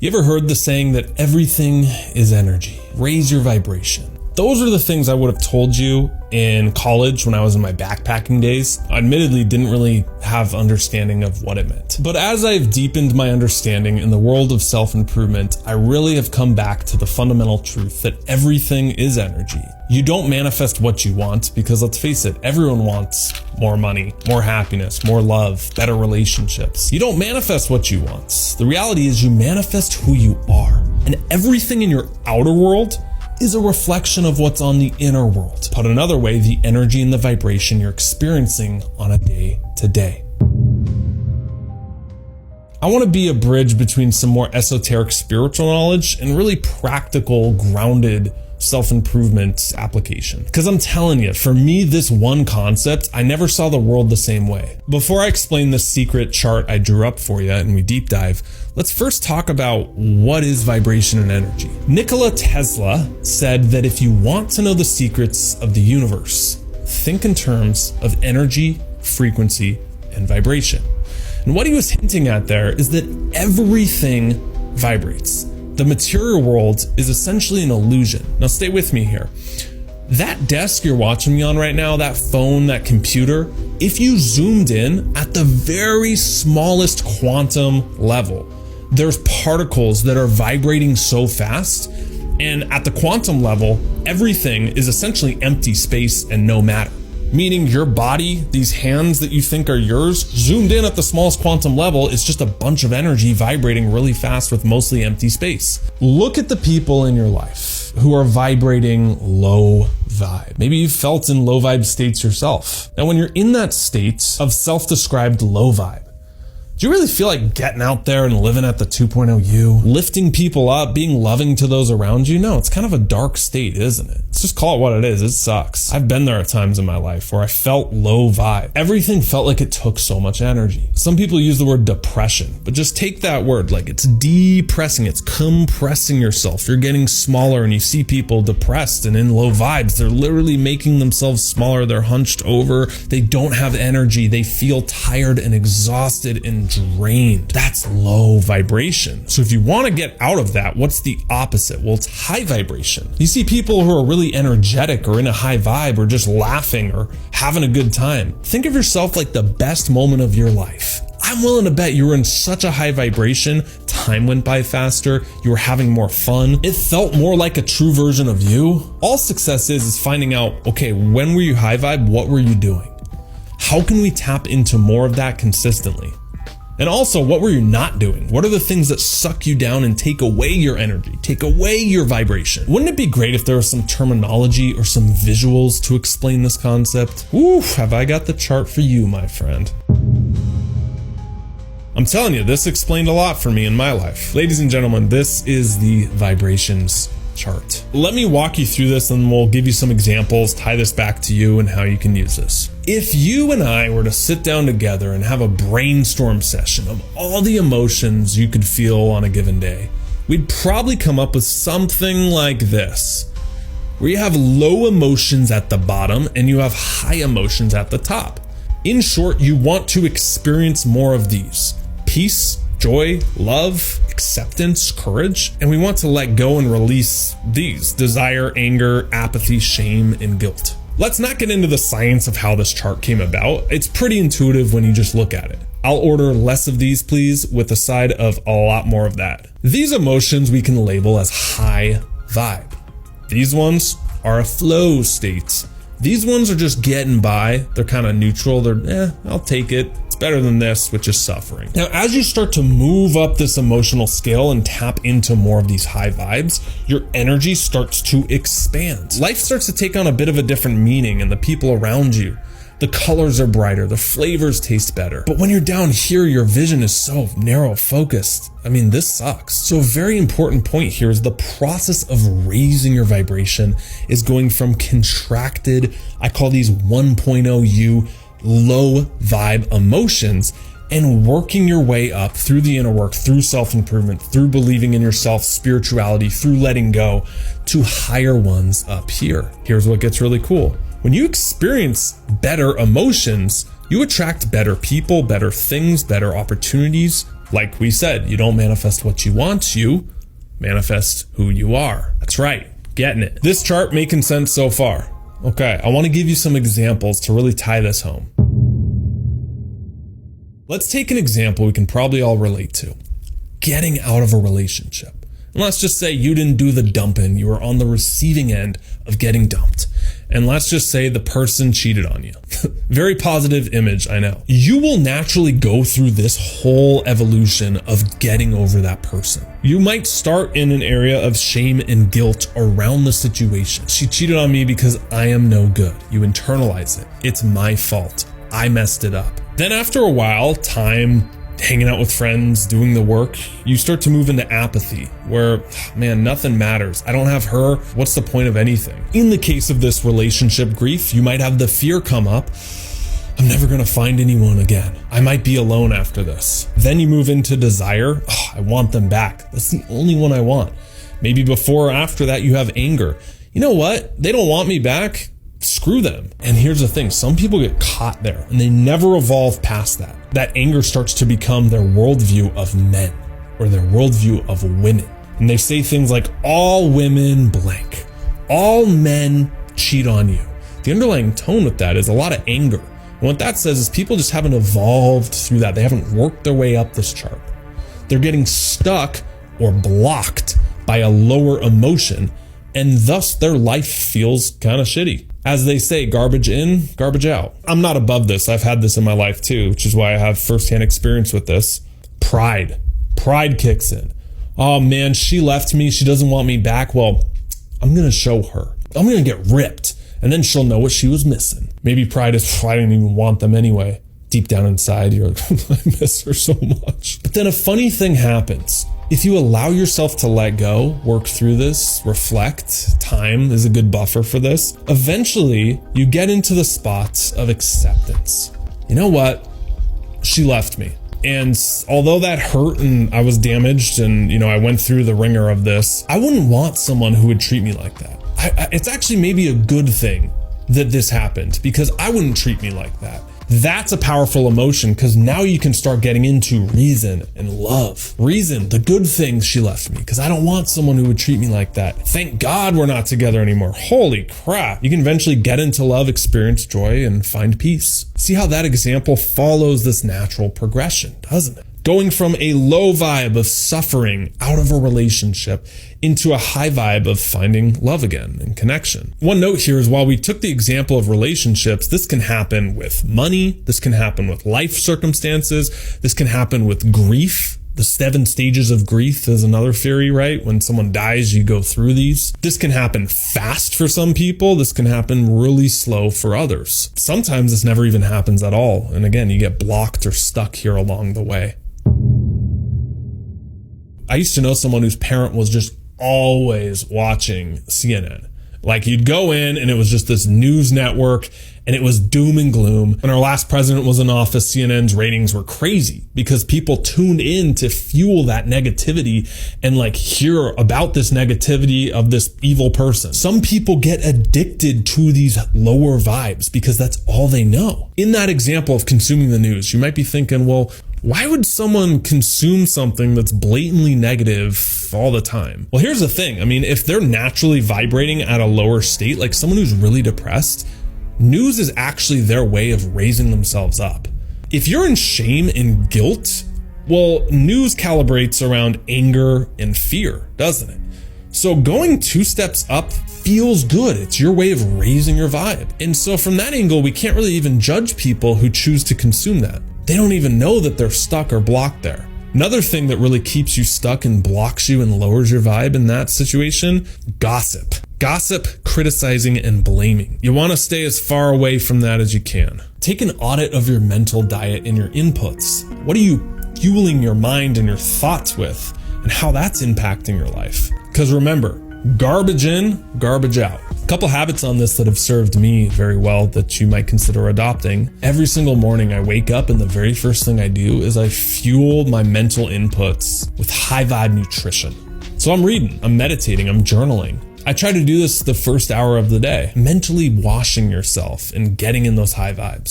You ever heard the saying that everything is energy? Raise your vibration. Those are the things I would have told you in college when I was in my backpacking days. I admittedly didn't really have understanding of what it meant. But as I've deepened my understanding in the world of self-improvement, I really have come back to the fundamental truth that everything is energy. You don't manifest what you want because, let's face it, everyone wants more money, more happiness, more love, better relationships. You don't manifest what you want. The reality is you manifest who you are. And everything in your outer world is a reflection of what's on the inner world. Put another way, the energy and the vibration you're experiencing on a day-to-day. I want to be a bridge between some more esoteric spiritual knowledge and really practical, grounded self-improvement application. Because I'm telling you, for me, this one concept, I never saw the world the same way. Before I explain the secret chart I drew up for you and we deep dive, let's first talk about what is vibration and energy. Nikola Tesla said that if you want to know the secrets of the universe, think in terms of energy, frequency, and vibration. And what he was hinting at there is that everything vibrates. The material world is essentially an illusion. Now stay with me here. That desk you're watching me on right now, that phone, that computer, if you zoomed in at the very smallest quantum level, there's particles that are vibrating so fast, and at the quantum level, everything is essentially empty space and no matter. Meaning your body, these hands that you think are yours, zoomed in at the smallest quantum level, is just a bunch of energy vibrating really fast with mostly empty space. Look at the people in your life who are vibrating low vibe. Maybe you've felt in low vibe states yourself. And when you're in that state of self-described low vibe, do you really feel like getting out there and living at the 2.0 you? Lifting people up, being loving to those around you? No, it's kind of a dark state, isn't it? Let's just call it what it is. It sucks. I've been there at times in my life where I felt low vibe. Everything felt like it took so much energy. Some people use the word depression, but just take that word like it's depressing. It's compressing yourself. You're getting smaller and you see people depressed and in low vibes. They're literally making themselves smaller. They're hunched over. They don't have energy. They feel tired and exhausted and drained. That's low vibration. So if you want to get out of that, what's the opposite? Well, it's high vibration. You see people who are really energetic or in a high vibe or just laughing or having a good time. Think of yourself like the best moment of your life. I'm willing to bet you were in such a high vibration, time went by faster, you were having more fun, it felt more like a true version of you. All success is finding out, okay, when were you high vibe? What were you doing? How can we tap into more of that consistently? And also, what were you not doing? What are the things that suck you down and take away your energy, take away your vibration? Wouldn't it be great if there was some terminology or some visuals to explain this concept? Ooh, have I got the chart for you, my friend. I'm telling you, this explained a lot for me in my life. Ladies and gentlemen, this is the vibrations chart. Let me walk you through this and we'll give you some examples, tie this back to you and how you can use this. If you and I were to sit down together and have a brainstorm session of all the emotions you could feel on a given day, we'd probably come up with something like this, where you have low emotions at the bottom and you have high emotions at the top. In short, you want to experience more of these: peace, joy, love, acceptance, courage, and we want to let go and release these: desire, anger, apathy, shame, and guilt. Let's not get into the science of how this chart came about. It's pretty intuitive when you just look at it. I'll order less of these, please, with a side of a lot more of that. These emotions we can label as high vibe. These ones are a flow state. These ones are just getting by. They're kind of neutral. They're, I'll take it. It's better than this, which is suffering. Now, as you start to move up this emotional scale and tap into more of these high vibes, your energy starts to expand. Life starts to take on a bit of a different meaning, and the people around you, the colors are brighter, the flavors taste better. But when you're down here, your vision is so narrow focused. I mean, this sucks. So a very important point here is the process of raising your vibration is going from contracted, I call these 1.0 you, low vibe emotions, and working your way up through the inner work, through self-improvement, through believing in yourself, spirituality, through letting go, to higher ones up here. Here's what gets really cool. When you experience better emotions, you attract better people, better things, better opportunities, Like we said, you don't manifest what you want, you manifest who you are. That's right, getting it. This chart making sense so far? Okay, I want to give you some examples to really tie this home. Let's take an example we can probably all relate to. Getting out of a relationship. And let's just say you didn't do the dumping, you were on the receiving end of getting dumped. And let's just say the person cheated on you. Very positive image, I know. You will naturally go through this whole evolution of getting over that person. You might start in an area of shame and guilt around the situation. She cheated on me because I am no good. You internalize it. It's my fault. I messed it up. Then after a while, time, hanging out with friends, doing the work, you start to move into apathy where, man, nothing matters. I don't have her. What's the point of anything? In the case of this relationship grief, you might have the fear come up. I'm never going to find anyone again. I might be alone after this. Then you move into desire. Oh, I want them back. That's the only one I want. Maybe before or after that, you have anger. You know what? They don't want me back. Screw them. And here's the thing, some people get caught there and they never evolve past that. That anger starts to become their worldview of men or their worldview of women. And they say things like, all women blank, all men cheat on you. The underlying tone with that is a lot of anger. And what that says is people just haven't evolved through that. They haven't worked their way up this chart. They're getting stuck or blocked by a lower emotion, and thus their life feels kind of shitty. As they say, garbage in, garbage out. I'm not above this. I've had this in my life too, which is why I have firsthand experience with this. Pride. Pride kicks in. Oh man, she left me. She doesn't want me back. Well, I'm going to show her. I'm going to get ripped. And then she'll know what she was missing. Maybe pride is, I didn't even want them anyway. Deep down inside, you're like, I miss her so much. But then a funny thing happens. If you allow yourself to let go, work through this, reflect, time is a good buffer for this. Eventually, you get into the spots of acceptance. You know what? She left me. And although that hurt and I was damaged and, I went through the ringer of this, I wouldn't want someone who would treat me like that. It's actually maybe a good thing that this happened because I wouldn't treat me like that. That's a powerful emotion because now you can start getting into reason and love. Reason, the good things she left me because I don't want someone who would treat me like that. Thank God we're not together anymore. Holy crap. You can eventually get into love, experience joy, and find peace. See how that example follows this natural progression, doesn't it? Going from a low vibe of suffering out of a relationship into a high vibe of finding love again and connection. One note here is while we took the example of relationships, this can happen with money, this can happen with life circumstances, this can happen with grief. The 7 stages of grief is another theory, right? When someone dies, you go through these. This can happen fast for some people. This can happen really slow for others. Sometimes this never even happens at all. And again, you get blocked or stuck here along the way. I used to know someone whose parent was just always watching CNN. Like you'd go in and it was just this news network and it was doom and gloom. When our last president was in office, CNN's ratings were crazy because people tuned in to fuel that negativity and hear about this negativity of this evil person. Some people get addicted to these lower vibes because that's all they know. In that example of consuming the news, you might be thinking, well, why would someone consume something that's blatantly negative all the time? Well, here's the thing. I mean, if they're naturally vibrating at a lower state, like someone who's really depressed, news is actually their way of raising themselves up. If you're in shame and guilt, well, news calibrates around anger and fear, doesn't it? So going 2 steps up feels good. It's your way of raising your vibe. And so from that angle, we can't really even judge people who choose to consume that. They don't even know that they're stuck or blocked there. Another thing that really keeps you stuck and blocks you and lowers your vibe in that situation, gossip. Gossip, criticizing, and blaming. You want to stay as far away from that as you can. Take an audit of your mental diet and your inputs. What are you fueling your mind and your thoughts with, and how that's impacting your life? Because remember, garbage in, garbage out. A couple habits on this that have served me very well that you might consider adopting. Every single morning I wake up and the very first thing I do is I fuel my mental inputs with high vibe nutrition. So I'm reading, I'm meditating, I'm journaling. I try to do this the first hour of the day, mentally washing yourself and getting in those high vibes.